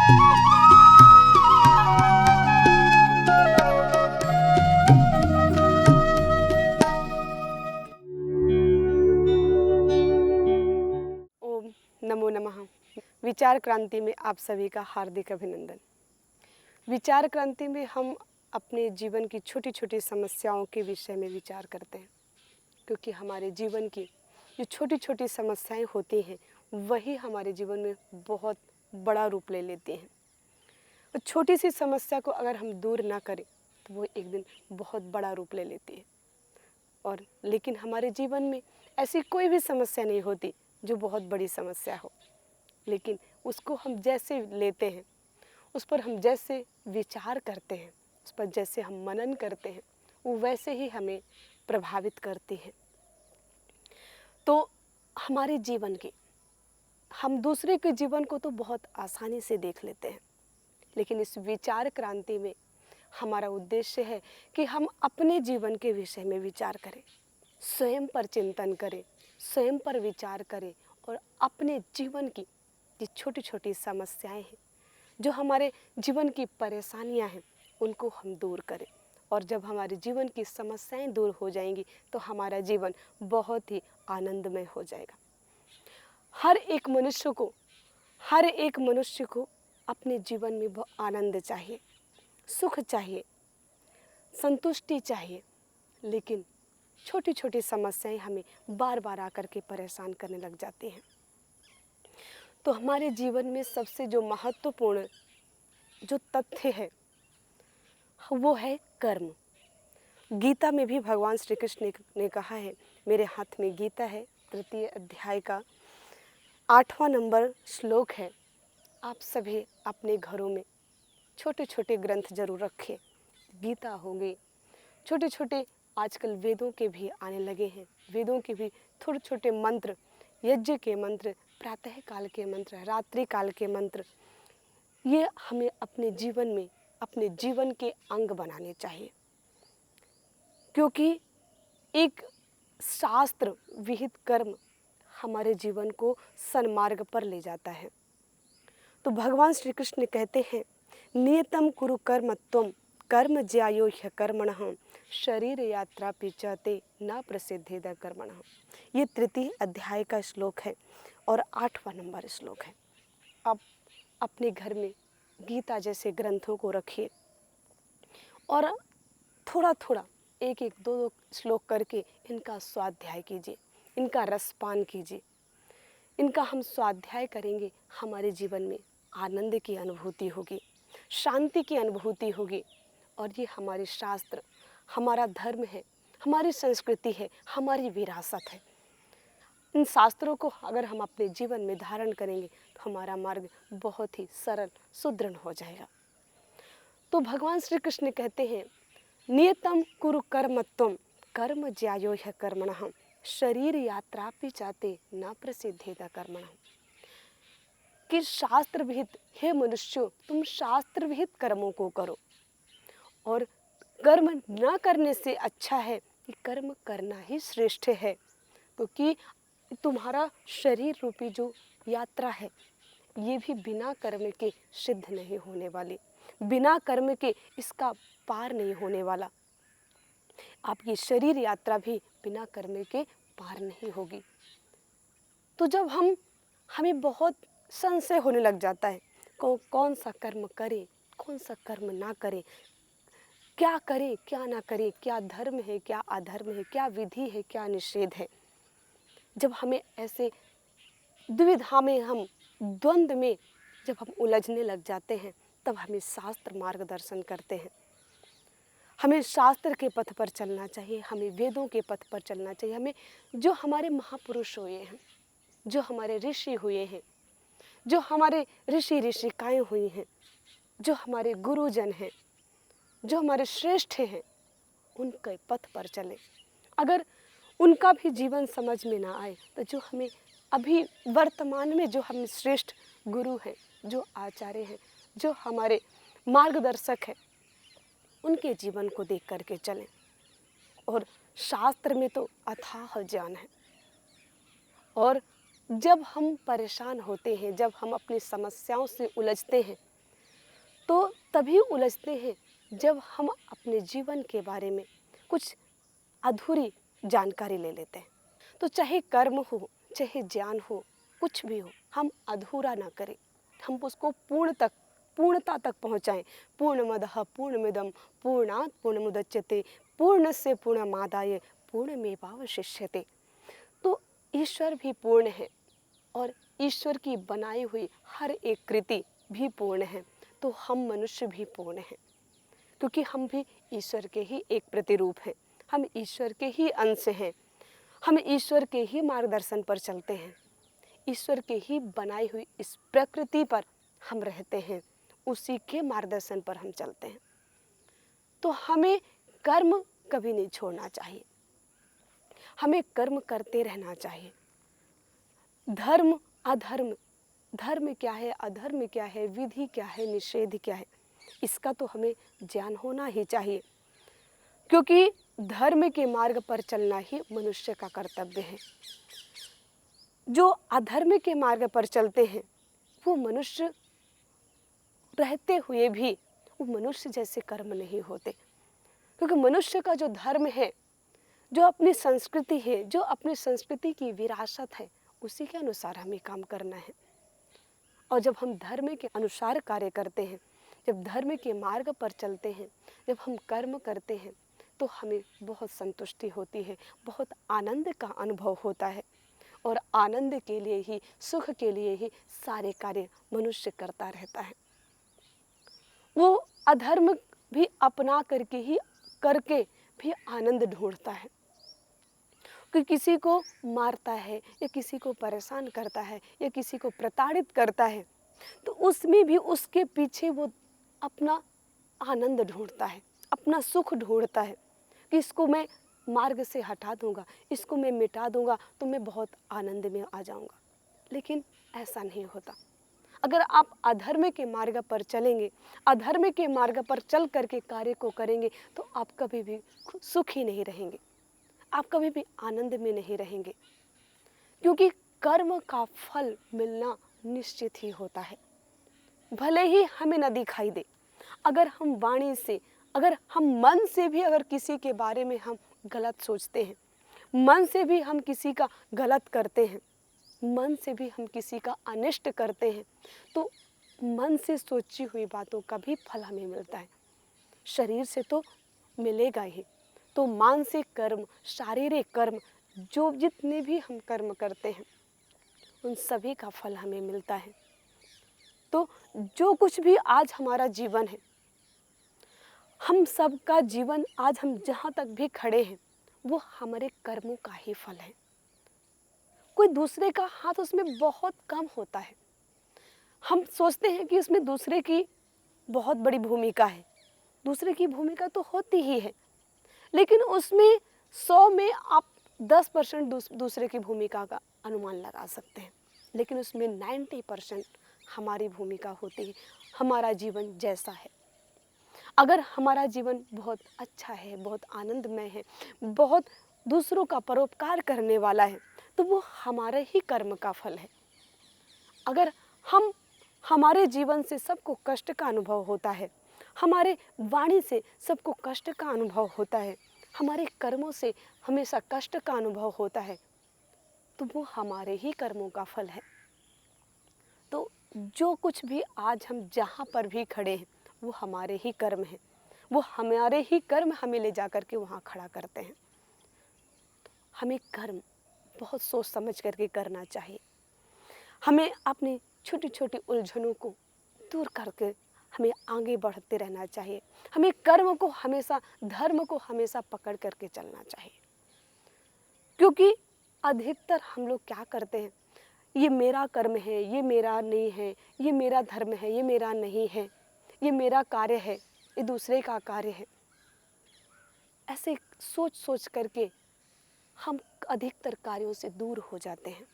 ओम नमो नमः। विचार क्रांति में आप सभी का हार्दिक अभिनंदन। विचार क्रांति में हम अपने जीवन की छोटी छोटी समस्याओं के विषय में विचार करते हैं, क्योंकि हमारे जीवन की जो छोटी छोटी समस्याएं होती हैं वही हमारे जीवन में बहुत बड़ा रूप ले लेती हैं। और छोटी सी समस्या को अगर हम दूर ना करें तो वो एक दिन बहुत बड़ा रूप ले लेती है। और लेकिन हमारे जीवन में ऐसी कोई भी समस्या नहीं होती जो बहुत बड़ी समस्या हो, लेकिन उसको हम जैसे लेते हैं, उस पर हम जैसे विचार करते हैं, उस पर जैसे हम मनन करते हैं, वो वैसे ही हमें प्रभावित करती है। तो हमारे जीवन की हम दूसरे के जीवन को तो बहुत आसानी से देख लेते हैं, लेकिन इस विचार क्रांति में हमारा उद्देश्य है कि हम अपने जीवन के विषय में विचार करें, स्वयं पर चिंतन करें, स्वयं पर विचार करें और अपने जीवन की जो छोटी छोटी समस्याएं हैं, जो हमारे जीवन की परेशानियां हैं, उनको हम दूर करें। और जब हमारे जीवन की समस्याएं दूर हो जाएंगी तो हमारा जीवन बहुत ही आनंदमय हो जाएगा। हर एक मनुष्य को अपने जीवन में आनंद चाहिए, सुख चाहिए, संतुष्टि चाहिए, लेकिन छोटी छोटी समस्याएं हमें बार बार आकर के परेशान करने लग जाती हैं। तो हमारे जीवन में सबसे जो महत्वपूर्ण जो तथ्य है वो है कर्म। गीता में भी भगवान श्री कृष्ण ने कहा है, मेरे हाथ में गीता है, 3 अध्याय का 8वां नंबर श्लोक है। आप सभी अपने घरों में छोटे छोटे ग्रंथ जरूर रखें। गीता हो गई, छोटे छोटे आजकल वेदों के भी आने लगे हैं, वेदों के भी थोड़े छोटे मंत्र, यज्ञ के मंत्र, प्रातः काल के मंत्र, रात्रि काल के मंत्र, ये हमें अपने जीवन में अपने जीवन के अंग बनाने चाहिए, क्योंकि एक शास्त्र विहित कर्म हमारे जीवन को सन्मार्ग पर ले जाता है। तो भगवान श्री कृष्ण कहते हैं, नियतम कुरु कर्म त्वम कर्म ज्यायो ह्यकर्मणः शरीर यात्रा पिचते न प्रसिद्धेद कर्मणः। ये 3 अध्याय का श्लोक है और 8वां नंबर श्लोक है। आप अपने घर में गीता जैसे ग्रंथों को रखिए और थोड़ा थोड़ा 1-1, 2-2 श्लोक करके इनका स्वाध्याय कीजिए, इनका रसपान कीजिए। इनका हम स्वाध्याय करेंगे, हमारे जीवन में आनंद की अनुभूति होगी, शांति की अनुभूति होगी। और ये हमारे शास्त्र, हमारा धर्म है, हमारी संस्कृति है, हमारी विरासत है। इन शास्त्रों को अगर हम अपने जीवन में धारण करेंगे तो हमारा मार्ग बहुत ही सरल सुदृढ़ हो जाएगा। तो भगवान श्री कृष्ण कहते हैं, नियतम कुरु कर्म त्वम कर्म ज्यायो ह्यकर्मणः शरीर यात्रा पिचाते न प्रसिद्धेद कर्मणः। कि शास्त्र विहित, हे मनुष्यों, तुम शास्त्र विहित कर्मों को करो, और कर्म न करने से अच्छा है कि कर्म करना ही श्रेष्ठ है, क्योंकि तुम्हारा शरीर रूपी जो यात्रा है ये भी बिना कर्म के सिद्ध नहीं होने वाली, बिना कर्म के इसका पार नहीं होने वाला। आपकी शरीर यात्रा भी बिना कर्म के पार नहीं होगी। तो जब हमें बहुत संशय होने लग जाता है, कौन सा कर्म करें, कौन सा कर्म ना करें, क्या करें क्या ना करें, क्या धर्म है क्या अधर्म है, क्या विधि है क्या निषेध है। जब हमें ऐसे द्विधा में, हम द्वंद्व में जब हम उलझने लग जाते हैं, तब हमें शास्त्र मार्गदर्शन करते हैं। हमें शास्त्र के पथ पर चलना चाहिए, हमें वेदों के पथ पर चलना चाहिए। हमें जो हमारे महापुरुष हुए हैं, जो हमारे ऋषि हुए हैं, जो हमारे ऋषिकाएँ हुई हैं, जो हमारे गुरुजन हैं, जो हमारे श्रेष्ठ हैं, उनके पथ पर चलें। अगर उनका भी जीवन समझ में ना आए तो जो हमें अभी वर्तमान में जो हम श्रेष्ठ गुरु हैं, जो आचार्य हैं, जो हमारे मार्गदर्शक हैं, उनके जीवन को देख करके चलें। और शास्त्र में तो अथाह ज्ञान है। और जब हम परेशान होते हैं, जब हम अपनी समस्याओं से उलझते हैं, तो तभी उलझते हैं जब हम अपने जीवन के बारे में कुछ अधूरी जानकारी ले लेते हैं। तो चाहे कर्म हो, चाहे ज्ञान हो, कुछ भी हो, हम अधूरा ना करें, हम उसको पूर्णता तक पहुँचाएँ। पूर्णमदः पूर्णमिदं पूर्णात् पूर्णमुदच्यते पूर्णस्य पूर्णमादाय पूर्णमेवावशिष्यते। तो ईश्वर भी पूर्ण है और ईश्वर की बनाई हुई हर एक कृति भी पूर्ण है। तो हम मनुष्य भी पूर्ण हैं, क्योंकि हम भी ईश्वर के ही एक प्रतिरूप हैं, हम ईश्वर के ही अंश हैं, हम ईश्वर के ही मार्गदर्शन पर चलते हैं, ईश्वर के ही बनाई हुई इस प्रकृति पर हम रहते हैं, उसी के मार्गदर्शन पर हम चलते हैं। तो हमें कर्म कभी नहीं छोड़ना चाहिए, हमें कर्म करते रहना चाहिए। धर्म अधर्म, धर्म क्या है, अधर्म क्या है, विधि क्या है, निषेध क्या है, इसका तो हमें ज्ञान होना ही चाहिए, क्योंकि धर्म के मार्ग पर चलना ही मनुष्य का कर्तव्य है। जो अधर्म के मार्ग पर चलते हैं वो मनुष्य रहते हुए भी वो मनुष्य जैसे कर्म नहीं होते, क्योंकि मनुष्य का जो धर्म है, जो अपनी संस्कृति है, जो अपनी संस्कृति की विरासत है, उसी के अनुसार हमें काम करना है। और जब हम धर्म के अनुसार कार्य करते हैं, जब धर्म के मार्ग पर चलते हैं, जब हम कर्म करते हैं, तो हमें बहुत संतुष्टि होती है, बहुत आनंद का अनुभव होता है। और आनंद के लिए ही, सुख के लिए ही सारे कार्य मनुष्य करता रहता है। वो अधर्म भी अपना करके भी आनंद ढूंढता है, कि किसी को मारता है या किसी को परेशान करता है या किसी को प्रताड़ित करता है, तो उसमें भी उसके पीछे वो अपना आनंद ढूंढता है, अपना सुख ढूंढता है, कि इसको मैं मार्ग से हटा दूंगा, इसको मैं मिटा दूंगा तो मैं बहुत आनंद में आ जाऊंगा। लेकिन ऐसा नहीं होता। अगर आप अधर्म के मार्ग पर चलेंगे, अधर्म के मार्ग पर चल करके कार्य को करेंगे, तो आप कभी भी सुखी नहीं रहेंगे, आप कभी भी आनंद में नहीं रहेंगे, क्योंकि कर्म का फल मिलना निश्चित ही होता है। भले ही हमें न दिखाई दे, अगर हम वाणी से, अगर हम मन से भी अगर किसी के बारे में हम गलत सोचते हैं, मन से भी हम किसी का गलत करते हैं, मन से भी हम किसी का अनिष्ट करते हैं, तो मन से सोची हुई बातों का भी फल हमें मिलता है। शरीर से तो मिलेगा ही, तो मानसिक कर्म, शारीरिक कर्म, जो जितने भी हम कर्म करते हैं, उन सभी का फल हमें मिलता है। तो जो कुछ भी आज हमारा जीवन है, हम सबका जीवन आज हम जहाँ तक भी खड़े हैं, वो हमारे कर्मों का ही फल है। कोई दूसरे का हाथ उसमें बहुत कम होता है। हम सोचते हैं कि उसमें दूसरे की बहुत बड़ी भूमिका है, दूसरे की भूमिका तो होती ही है, लेकिन उसमें 100 में आप 10% दूसरे की भूमिका का अनुमान लगा सकते हैं, लेकिन उसमें 90% हमारी भूमिका होती है। हमारा जीवन जैसा है, अगर हमारा जीवन बहुत अच्छा है, बहुत आनंदमय है, बहुत दूसरों का परोपकार करने वाला है, तो वो हमारे ही कर्म का फल है। अगर हमारे जीवन से सबको कष्ट का अनुभव होता है, हमारे वाणी से सबको कष्ट का अनुभव होता है, हमारे कर्मों से हमेशा कष्ट का अनुभव होता है, तो वो हमारे ही कर्मों का फल है। तो जो कुछ भी आज हम जहाँ पर भी खड़े हैं, वो हमारे ही कर्म हैं, वो हमारे ही कर्म हमें ले जा कर के वहाँ खड़ा करते हैं। हमें कर्म बहुत सोच समझ करके करना चाहिए। हमें अपनी छोटी छोटी उलझनों को दूर करके हमें आगे बढ़ते रहना चाहिए। हमें कर्म को हमेशा, धर्म को हमेशा पकड़ करके चलना चाहिए, क्योंकि अधिकतर हम लोग क्या करते हैं, ये मेरा कर्म है, ये मेरा नहीं है, ये मेरा धर्म है, ये मेरा नहीं है, ये मेरा कार्य है, ये दूसरे का कार्य है, ऐसे सोच सोच करके हम अधिकतर कार्यों से दूर हो जाते हैं।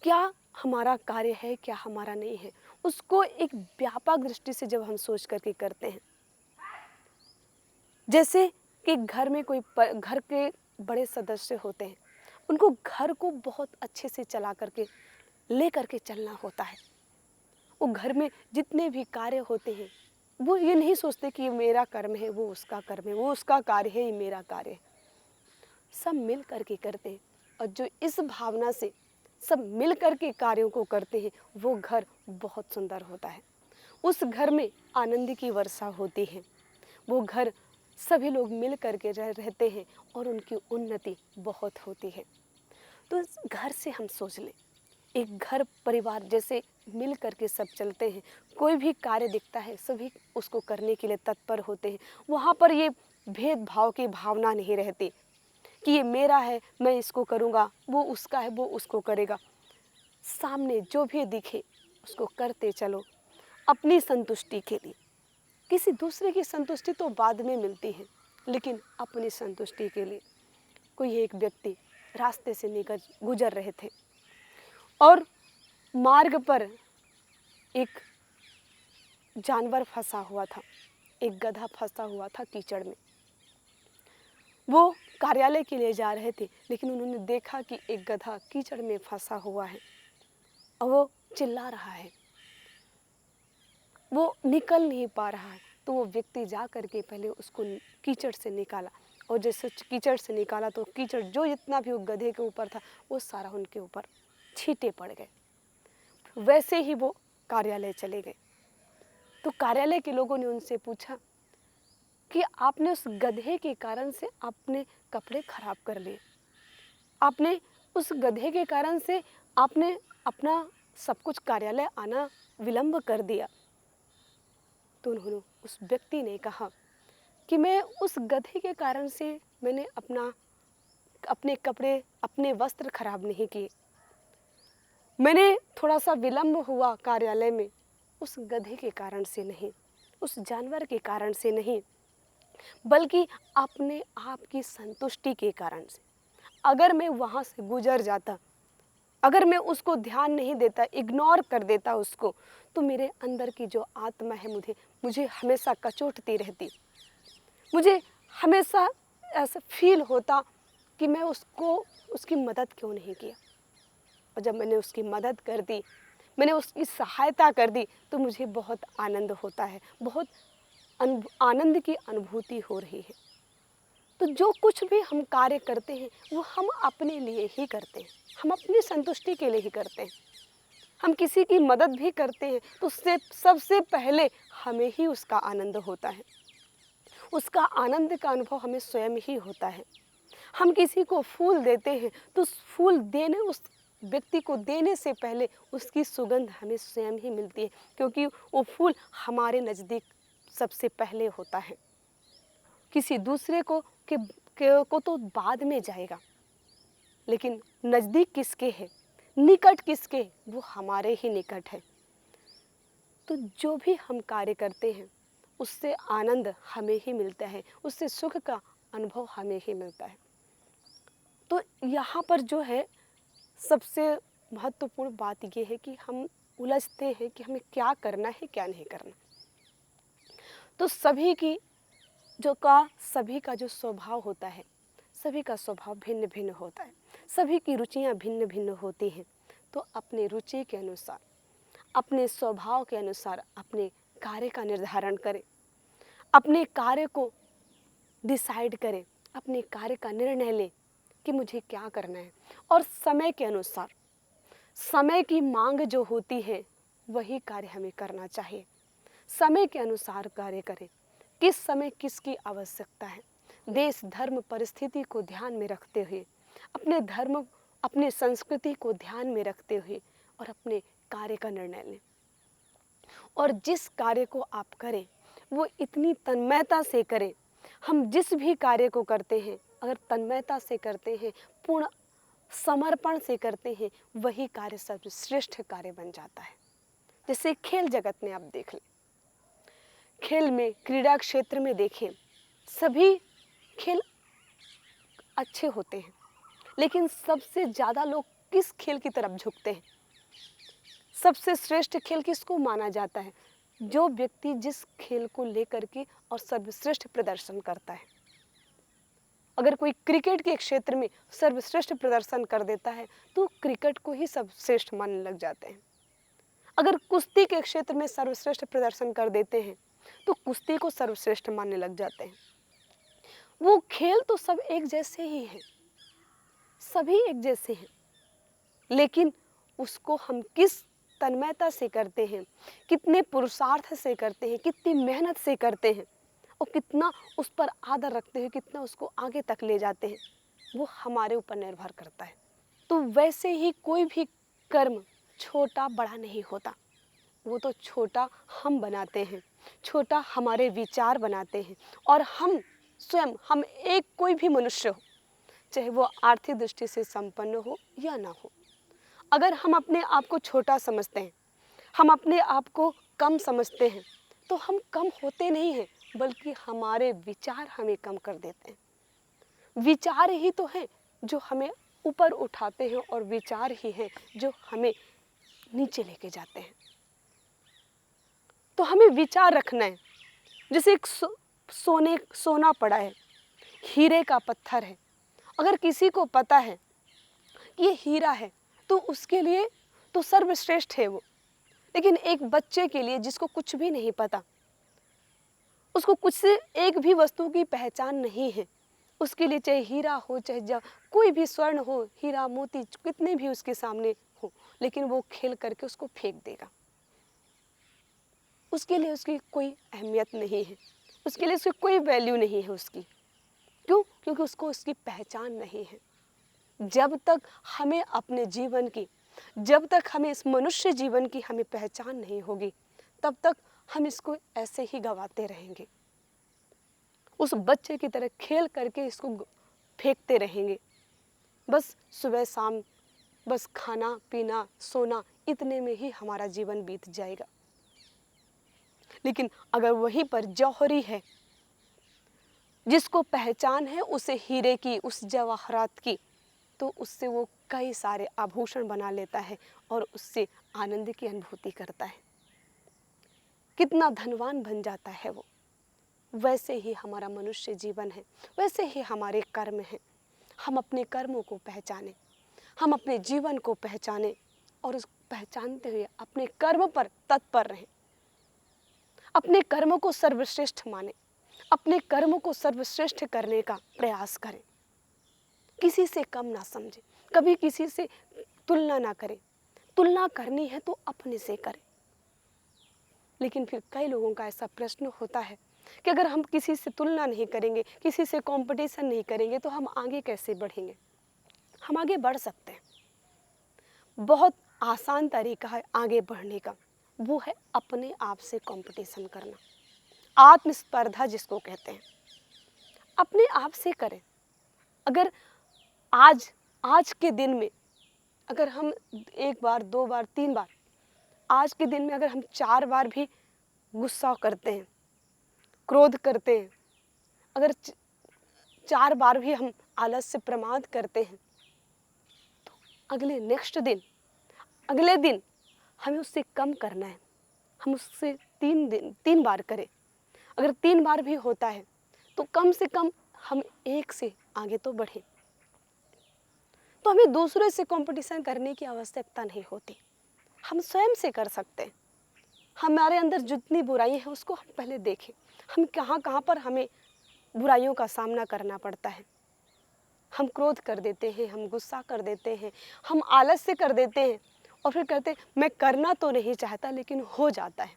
क्या हमारा कार्य है, क्या हमारा नहीं है, उसको एक व्यापक दृष्टि से जब हम सोच करके करते हैं, जैसे कि घर में घर के बड़े सदस्य होते हैं, उनको घर को बहुत अच्छे से चला करके ले करके चलना होता है, वो घर में जितने भी कार्य होते हैं वो ये नहीं सोचते कि ये मेरा कर्म है, वो उसका कर्म है, वो उसका कार्य है, ये मेरा कार्य है। सब मिल करके करते हैं और जो इस भावना से सब मिल करके कार्यों को करते हैं वो घर बहुत सुंदर होता है। उस घर में आनंद की वर्षा होती है। वो घर सभी लोग मिल करके रहते हैं और उनकी उन्नति बहुत होती है। तो इस घर से हम सोच लें, एक घर परिवार जैसे मिल करके सब चलते हैं, कोई भी कार्य दिखता है सभी उसको करने के लिए तत्पर होते हैं। वहाँ पर ये भेदभाव की भावना नहीं रहती कि ये मेरा है मैं इसको करूँगा, वो उसका है वो उसको करेगा। सामने जो भी दिखे उसको करते चलो अपनी संतुष्टि के लिए। किसी दूसरे की संतुष्टि तो बाद में मिलती है, लेकिन अपनी संतुष्टि के लिए। कोई एक व्यक्ति रास्ते से निकल गुजर रहे थे और मार्ग पर एक जानवर फंसा हुआ था, एक गधा फंसा हुआ था कीचड़ में। वो कार्यालय के लिए जा रहे थे, लेकिन उन्होंने देखा कि एक गधा कीचड़ में फंसा हुआ है और वो चिल्ला रहा है, वो निकल नहीं पा रहा है। तो वो व्यक्ति जा करके पहले उसको कीचड़ से निकाला और जैसे कीचड़ से निकाला तो कीचड़ जो जितना भी वो गधे के ऊपर था वो सारा उनके ऊपर छींटे पड़ गए। वैसे ही वो कार्यालय चले गए। तो कार्यालय के लोगों ने उनसे पूछा कि आपने उस गधे के कारण से अपने कपड़े खराब कर लिए, आपने उस गधे के कारण से आपने अपना सब कुछ कार्यालय आना विलंब कर दिया। तो उन्होंने उस व्यक्ति ने कहा कि मैं उस गधे के कारण से मैंने अपने कपड़े अपने वस्त्र खराब नहीं किए। मैंने थोड़ा सा विलंब हुआ कार्यालय में उस गधे के कारण से नहीं, उस जानवर के कारण से नहीं, बल्कि अपने आप की संतुष्टि के कारण से। अगर मैं वहाँ से गुजर जाता, अगर मैं उसको ध्यान नहीं देता, इग्नोर कर देता उसको, तो मेरे अंदर की जो आत्मा है मुझे हमेशा कचोटती रहती। मुझे हमेशा ऐसा फील होता कि मैं उसकी मदद क्यों नहीं किया। और जब मैंने उसकी मदद कर दी, मैंने उसकी सहायता कर दी, तो मुझे बहुत आनंद होता है, बहुत आनंद की अनुभूति हो रही है। तो जो कुछ भी हम कार्य करते हैं वो हम अपने लिए ही करते हैं, हम अपनी संतुष्टि के लिए ही करते हैं। हम किसी की मदद भी करते हैं तो उससे सबसे पहले हमें ही उसका आनंद होता है, उसका आनंद का अनुभव हमें स्वयं ही होता है। हम किसी को फूल देते हैं तो उस व्यक्ति को देने से पहले उसकी सुगंध हमें स्वयं ही मिलती है, क्योंकि वो फूल हमारे नज़दीक सबसे पहले होता है। किसी दूसरे को तो बाद में जाएगा, लेकिन नज़दीक किसके है, निकट किसके, वो हमारे ही निकट है। तो जो भी हम कार्य करते हैं उससे आनंद हमें ही मिलता है, उससे सुख का अनुभव हमें ही मिलता है। तो यहाँ पर जो है सबसे महत्वपूर्ण बात ये है कि हम उलझते हैं कि हमें क्या करना है क्या नहीं करना। तो सभी का जो स्वभाव होता है, सभी का स्वभाव भिन्न भिन्न होता है, सभी की रुचियाँ भिन्न भिन्न होती हैं। तो अपने रुचि के अनुसार, अपने स्वभाव के अनुसार अपने कार्य का निर्धारण करें, अपने कार्य को डिसाइड करें, अपने कार्य का निर्णय लें कि मुझे क्या करना है। और समय के अनुसार, समय की मांग जो होती है वही कार्य हमें करना चाहिए। समय के अनुसार कार्य करें, किस समय किसकी आवश्यकता है, देश धर्म परिस्थिति को ध्यान में रखते हुए, अपने धर्म अपने संस्कृति को ध्यान में रखते हुए और अपने कार्य का निर्णय लें। और जिस कार्य को आप करें वो इतनी तन्मयता से करें। हम जिस भी कार्य को करते हैं अगर तन्मयता से करते हैं, पूर्ण समर्पण से करते हैं, वही कार्य सर्वश्रेष्ठ कार्य बन जाता है। जैसे खेल जगत में आप देख लें, खेल में क्रीड़ा क्षेत्र में देखें, सभी खेल अच्छे होते हैं, लेकिन सबसे ज़्यादा लोग किस खेल की तरफ झुकते हैं? सबसे श्रेष्ठ खेल किसको माना जाता है? जो व्यक्ति जिस खेल को लेकर के और सर्वश्रेष्ठ प्रदर्शन करता है। अगर कोई क्रिकेट के क्षेत्र में सर्वश्रेष्ठ प्रदर्शन कर देता है तो क्रिकेट को ही सर्वश्रेष्ठ मानने लग जाते हैं। अगर कुश्ती के क्षेत्र में सर्वश्रेष्ठ प्रदर्शन कर देते हैं तो कुश्ती को सर्वश्रेष्ठ मानने लग जाते हैं। वो खेल तो सब एक जैसे ही हैं, सभी एक जैसे हैं, लेकिन उसको हम किस तन्मयता से करते हैं, कितने पुरुषार्थ से करते हैं, कितनी मेहनत से करते हैं और कितना उस पर आदर रखते हैं, कितना उसको आगे तक ले जाते हैं, वो हमारे ऊपर निर्भर करता है। तो वैसे ही कोई भी कर्म छोटा बड़ा नहीं होता, वो तो छोटा हम बनाते हैं, छोटा हमारे विचार बनाते हैं। और हम स्वयं, हम एक कोई भी मनुष्य हो, चाहे वो आर्थिक दृष्टि से संपन्न हो या ना हो, अगर हम अपने आप को छोटा समझते हैं, हम अपने आप को कम समझते हैं, तो हम कम होते नहीं हैं, बल्कि हमारे विचार हमें कम कर देते हैं। विचार ही तो हैं जो हमें ऊपर उठाते हैं और विचार ही हैं जो हमें नीचे लेके जाते हैं। तो हमें विचार रखना है। जैसे एक सोना पड़ा है, हीरे का पत्थर है, अगर किसी को पता है कि ये हीरा है तो उसके लिए तो सर्वश्रेष्ठ है वो। लेकिन एक बच्चे के लिए जिसको कुछ भी नहीं पता, उसको कुछ से एक भी वस्तु की पहचान नहीं है, उसके लिए चाहे हीरा हो, चाहे कोई भी स्वर्ण हो, हीरा मोती कितने भी उसके सामने हो, लेकिन वो खेल करके उसको फेंक देगा। उसके लिए उसकी कोई अहमियत नहीं है, उसके लिए उसकी कोई वैल्यू नहीं है उसकी। क्यों? क्योंकि उसको उसकी पहचान नहीं है। जब तक हमें अपने जीवन की, जब तक हमें इस मनुष्य जीवन की हमें पहचान नहीं होगी, तब तक हम इसको ऐसे ही गवाते रहेंगे, उस बच्चे की तरह खेल करके इसको फेंकते रहेंगे। बस सुबह शाम बस खाना पीना सोना, इतने में ही हमारा जीवन बीत जाएगा। लेकिन अगर वहीं पर जौहरी है, जिसको पहचान है उसे हीरे की, उस जवाहरात की, तो उससे वो कई सारे आभूषण बना लेता है और उससे आनंद की अनुभूति करता है, कितना धनवान बन जाता है वो। वैसे ही हमारा मनुष्य जीवन है, वैसे ही हमारे कर्म हैं। हम अपने कर्मों को पहचानें, हम अपने जीवन को पहचानें और उस पहचानते हुए अपने कर्म पर तत्पर रहें, अपने कर्मों को सर्वश्रेष्ठ माने, अपने कर्मों को सर्वश्रेष्ठ करने का प्रयास करें। किसी से कम ना समझें, कभी किसी से तुलना ना करें। तुलना करनी है तो अपने से करें। लेकिन फिर कई लोगों का ऐसा प्रश्न होता है कि अगर हम किसी से तुलना नहीं करेंगे, किसी से कंपटीशन नहीं करेंगे, तो हम आगे कैसे बढ़ेंगे? हम आगे बढ़ सकते हैं। बहुत आसान तरीका है आगे बढ़ने का, वो है अपने आप से कंपटीशन करना, आत्मस्पर्धा जिसको कहते हैं। अपने आप से करें। अगर आज के दिन में अगर हम एक बार, दो बार, तीन बार, आज के दिन में अगर हम 4 बार भी गुस्सा करते हैं, क्रोध करते हैं, अगर 4 बार भी हम आलस्य प्रमाद करते हैं, तो अगले दिन हमें उससे कम करना है। हम उससे 3 बार करें। अगर 3 बार भी होता है तो कम से कम हम 1 से आगे तो बढ़ें। तो हमें दूसरे से कंपटीशन करने की आवश्यकता नहीं होती, हम स्वयं से कर सकते हैं। हमारे अंदर जितनी बुराई है उसको हम पहले देखें, हम कहाँ पर हमें बुराइयों का सामना करना पड़ता है। हम क्रोध कर देते हैं, हम गुस्सा कर देते हैं, हम आलस्य कर देते हैं और फिर कहते हैं मैं करना तो नहीं चाहता लेकिन हो जाता है।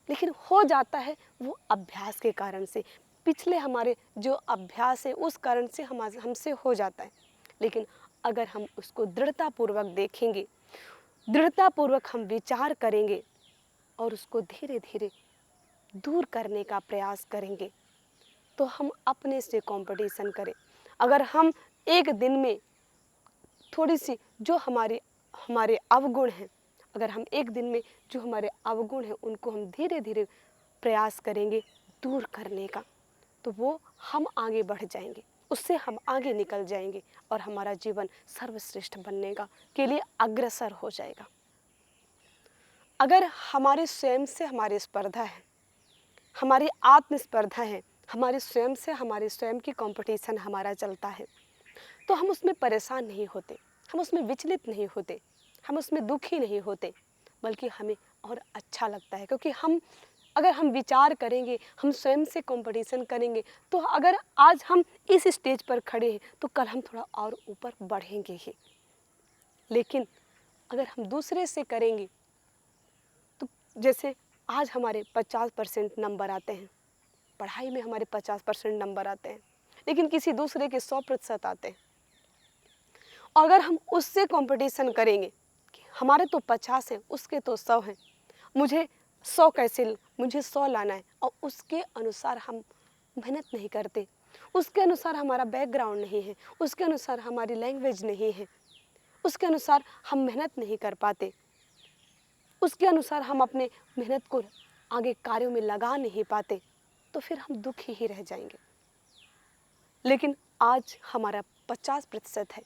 लेकिन हो जाता है वो अभ्यास के कारण से, पिछले हमारे जो अभ्यास है उस कारण से हमसे हो जाता है। लेकिन अगर हम उसको दृढ़तापूर्वक देखेंगे, दृढ़तापूर्वक हम विचार करेंगे और उसको धीरे धीरे दूर करने का प्रयास करेंगे, तो हम अपने से कंपटीशन करें। अगर हम एक दिन में थोड़ी सी जो हमारे अवगुण हैं, अगर हम एक दिन में जो हमारे अवगुण हैं उनको हम धीरे धीरे प्रयास करेंगे दूर करने का, तो वो हम आगे बढ़ जाएंगे, उससे हम आगे निकल जाएंगे और हमारा जीवन सर्वश्रेष्ठ बनने का के लिए अग्रसर हो जाएगा। अगर हमारे स्वयं से हमारी स्पर्धा है, हमारी आत्मस्पर्धा है, हमारे स्वयं से हमारे स्वयं की कंपटीशन हमारा चलता है, तो हम उसमें परेशान नहीं होते, हम उसमें विचलित नहीं होते, हम उसमें दुखी नहीं होते, बल्कि हमें और अच्छा लगता है, क्योंकि अगर हम विचार करेंगे, हम स्वयं से कंपटीशन करेंगे, तो अगर आज हम इस स्टेज पर खड़े हैं तो कल हम थोड़ा और ऊपर बढ़ेंगे ही। लेकिन अगर हम दूसरे से करेंगे तो जैसे आज हमारे 50% नंबर आते हैं, पढ़ाई में हमारे 50% नंबर आते हैं, लेकिन किसी दूसरे के 100% आते हैं। और अगर हम उससे कंपटीशन करेंगे कि हमारे तो 50 है, उसके तो 100 हैं, मुझे 100 लाना है, और उसके अनुसार हम मेहनत नहीं करते, उसके अनुसार हमारा बैकग्राउंड नहीं है, उसके अनुसार हमारी लैंग्वेज नहीं है, उसके अनुसार हम मेहनत नहीं कर पाते, उसके अनुसार हम अपने मेहनत को आगे कार्यों में लगा नहीं पाते, तो फिर हम दुखी ही रह जाएंगे। लेकिन आज हमारा 50% है,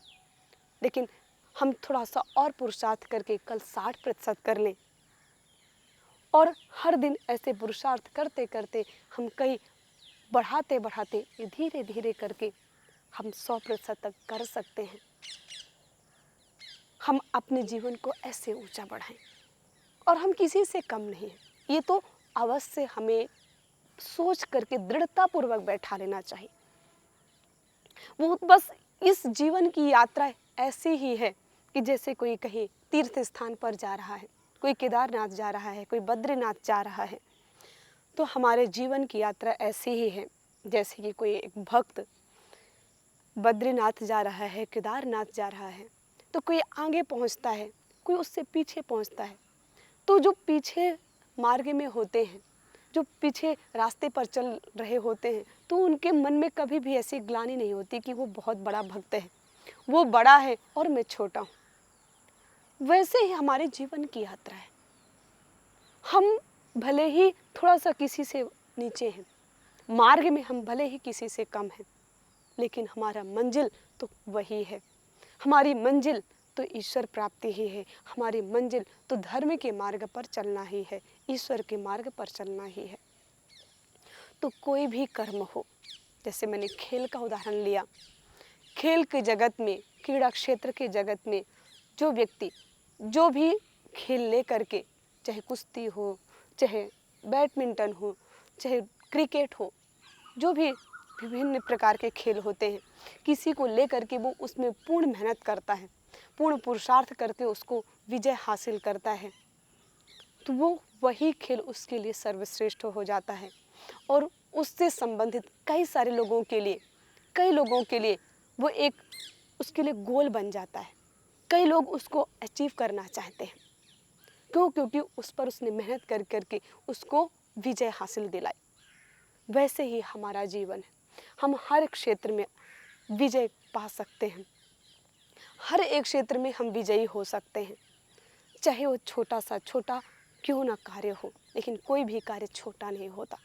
लेकिन हम थोड़ा सा और पुरुषार्थ करके कल 60% कर लें, और हर दिन ऐसे पुरुषार्थ करते करते हम कई बढ़ाते बढ़ाते धीरे धीरे करके हम 100% तक कर सकते हैं। हम अपने जीवन को ऐसे ऊंचा बढ़ाएं, और हम किसी से कम नहीं हैं, ये तो अवश्य हमें सोच करके दृढ़तापूर्वक बैठा लेना चाहिए। वो बस इस जीवन की यात्रा ऐसी ही है कि जैसे कोई कहीं तीर्थ स्थान पर जा रहा है, कोई केदारनाथ जा रहा है, कोई बद्रीनाथ जा रहा है, तो हमारे जीवन की यात्रा ऐसी ही है। जैसे कि कोई एक भक्त बद्रीनाथ जा रहा है, केदारनाथ जा रहा है, तो कोई आगे पहुंचता है, कोई उससे पीछे पहुंचता है। तो जो पीछे मार्ग में होते हैं, जो पीछे रास्ते पर चल रहे होते हैं, तो उनके मन में कभी भी ऐसी ग्लानि नहीं होती कि वो बहुत बड़ा भक्त है, वो बड़ा है और मैं छोटा हूँ। वैसे ही हमारे जीवन की यात्रा है। हम भले ही थोड़ा सा किसी से नीचे हैं, मार्ग में हम भले ही किसी से कम हैं, लेकिन हमारा मंजिल तो वही है। हमारी मंजिल तो ईश्वर प्राप्ति ही है, हमारी मंजिल तो धर्म के मार्ग पर चलना ही है, ईश्वर के मार्ग पर चलना ही है। तो कोई भी कर्म हो, जैसे मैंने खेल का उदाहरण लिया, खेल के जगत में, क्रीड़ा क्षेत्र के जगत में जो व्यक्ति जो भी खेल ले करके, चाहे कुश्ती हो, चाहे बैडमिंटन हो, चाहे क्रिकेट हो, जो भी विभिन्न प्रकार के खेल होते हैं, किसी को ले करके वो उसमें पूर्ण मेहनत करता है, पूर्ण पुरुषार्थ करके उसको विजय हासिल करता है, तो वो वही खेल उसके लिए सर्वश्रेष्ठ हो जाता है। और उससे संबंधित कई सारे लोगों के लिए, कई लोगों के लिए वो एक उसके लिए गोल बन जाता है। कई लोग उसको अचीव करना चाहते हैं, क्योंकि उस पर उसने मेहनत कर करके उसको विजय हासिल दिलाई। वैसे ही हमारा जीवन है, हम हर क्षेत्र में विजय पा सकते हैं, हर एक क्षेत्र में हम विजयी हो सकते हैं, चाहे वो छोटा क्यों ना कार्य हो, लेकिन कोई भी कार्य छोटा नहीं होता।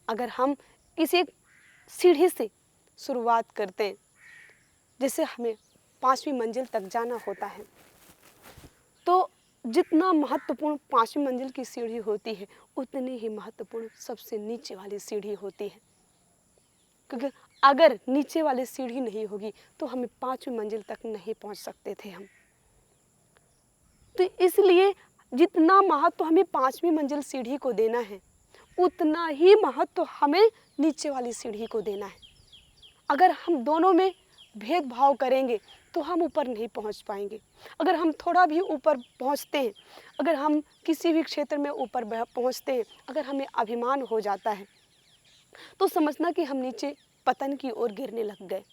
अगर हम किसी सीढ़ी से शुरुआत करते हैं, जैसे हमें 5वीं मंजिल तक जाना होता है, तो जितना महत्वपूर्ण 5वीं मंजिल की सीढ़ी होती है, उतनी ही महत्वपूर्ण सबसे नीचे वाली सीढ़ी होती है। क्योंकि अगर नीचे वाली सीढ़ी नहीं होगी तो हमें 5वीं मंजिल तक नहीं पहुंच सकते थे हम। तो इसलिए जितना महत्व हमें 5वीं मंजिल सीढ़ी को देना है, उतना ही महत्व हमें नीचे वाली सीढ़ी को देना है। अगर हम दोनों में भेदभाव करेंगे तो हम ऊपर नहीं पहुंच पाएंगे। अगर हम थोड़ा भी ऊपर पहुंचते हैं, अगर हम किसी भी क्षेत्र में ऊपर पहुंचते हैं, अगर हमें अभिमान हो जाता है, तो समझना कि हम नीचे पतन की ओर गिरने लग गए।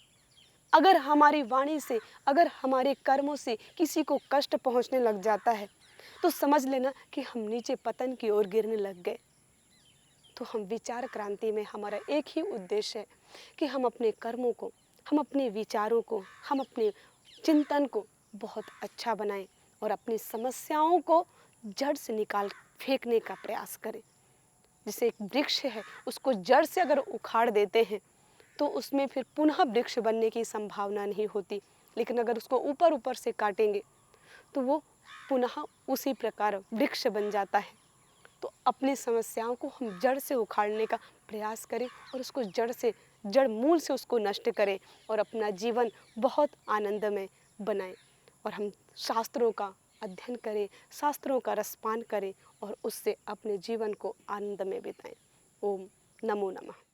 अगर हमारी वाणी से, अगर हमारे कर्मों से किसी को कष्ट पहुंचने लग जाता है, तो समझ लेना कि हम नीचे पतन की ओर गिरने लग गए। तो हम विचार क्रांति में हमारा एक ही उद्देश्य है कि हम अपने कर्मों को, हम अपने विचारों को, हम अपने चिंतन को बहुत अच्छा बनाएं और अपनी समस्याओं को जड़ से निकाल फेंकने का प्रयास करें। जैसे एक वृक्ष है, उसको जड़ से अगर उखाड़ देते हैं तो उसमें फिर पुनः वृक्ष बनने की संभावना नहीं होती, लेकिन अगर उसको ऊपर ऊपर से काटेंगे तो वो पुनः उसी प्रकार वृक्ष बन जाता है। तो अपनी समस्याओं को हम जड़ से उखाड़ने का प्रयास करें और उसको जड़ मूल से उसको नष्ट करें और अपना जीवन बहुत आनंदमय बनाएं। और हम शास्त्रों का अध्ययन करें, शास्त्रों का रसपान करें और उससे अपने जीवन को आनंद में बिताएं। ओम नमो नमः।